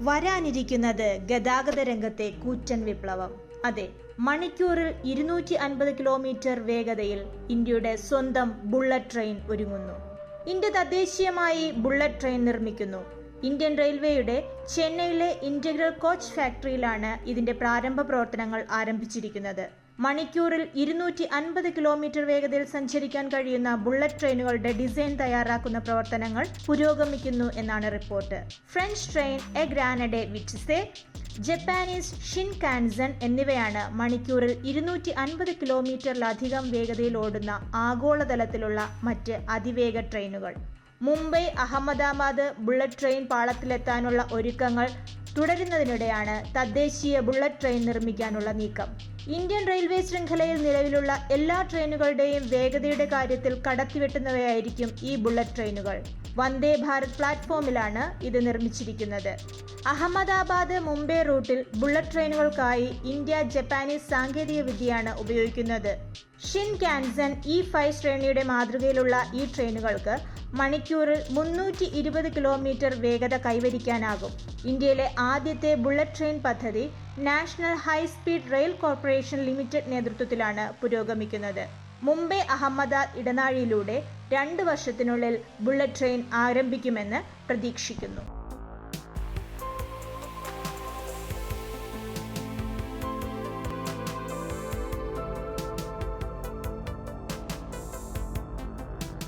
വരാനിരിക്കുന്നത് ഗതാഗത രംഗത്തെ കൂറ്റൻ വിപ്ലവം. അതെ, മണിക്കൂറിൽ 250 കിലോമീറ്റർ വേഗതയിൽ ഇന്ത്യയുടെ സ്വന്തം ബുള്ളറ്റ് ട്രെയിൻ ഒരുങ്ങുന്നു. ഇന്ത്യ തദ്ദേശീയമായി ബുള്ളറ്റ് ട്രെയിൻ നിർമ്മിക്കുന്നു. ഇന്ത്യൻ റെയിൽവേയുടെ ചെന്നൈയിലെ ഇന്റഗ്രൽ കോച്ച് ഫാക്ടറിയിലാണ് ഇതിന്റെ പ്രാരംഭ പ്രവർത്തനങ്ങൾ ആരംഭിച്ചിരിക്കുന്നത്. മണിക്കൂറിൽ 250 കിലോമീറ്റർ വേഗതയിൽ സഞ്ചരിക്കാൻ കഴിയുന്ന ബുള്ളറ്റ് ട്രെയിനുകളുടെ ഡിസൈൻ തയ്യാറാക്കുന്ന പ്രവർത്തനങ്ങൾ പുരോഗമിക്കുന്നു എന്നാണ് report. French Train à Grande Vitesse, Japanese Shinkansen എന്നിവയാണ് മണിക്കൂറിൽ 250 കിലോമീറ്ററിലധികം വേഗതയിൽ ഓടുന്ന ആഗോളതലത്തിലുള്ള മറ്റ് അതിവേഗ ട്രെയിനുകൾ. മുംബൈ അഹമ്മദാബാദ് ബുള്ളറ്റ് ട്രെയിൻ പാളത്തിലെത്താനുള്ള ഒരുക്കങ്ങൾ തുടരുന്നതിനിടെയാണ് തദ്ദേശീയ ബുള്ളറ്റ് ട്രെയിൻ നിർമ്മിക്കാനുള്ള നീക്കം. ഇന്ത്യൻ റെയിൽവേ ശൃംഖലയിൽ നിലവിലുള്ള എല്ലാ ട്രെയിനുകളുടെയും വേഗതയുടെ കാര്യത്തിൽ കടത്തിവെട്ടുന്നവയായിരിക്കും ഈ ബുള്ളറ്റ് ട്രെയിനുകൾ. വന്ദേ ഭാരത് പ്ലാറ്റ്ഫോമിലാണ് ഇത് നിർമ്മിച്ചിരിക്കുന്നത്. അഹമ്മദാബാദ് മുംബൈ റൂട്ടിൽ ബുള്ളറ്റ് ട്രെയിനുകൾക്കായി ഇന്ത്യ ജപ്പാനീസ് സാങ്കേതിക വിദ്യയാണ് ഉപയോഗിക്കുന്നത്. ഷിൻകാൻസൻ E5 ശ്രേണിയുടെ മാതൃകയിലുള്ള ഈ ട്രെയിനുകൾക്ക് മണിക്കൂറിൽ 320 കിലോമീറ്റർ വേഗത കൈവരിക്കാനാകും. ഇന്ത്യയിലെ ആദ്യത്തെ ബുള്ളറ്റ് ട്രെയിൻ പദ്ധതി national high speed rail corporation limited നേതൃത്വത്തിലാണ് പുരോഗമിക്കുന്നത്. മുംബൈ അഹമ്മദാബാദ് ഇടനാഴിയിലൂടെ 2 വർഷത്തിനുള്ളിൽ ബുള്ളറ്റ് ട്രെയിൻ ആരംഭിക്കുമെന്ന് പ്രതീക്ഷിക്കുന്നു.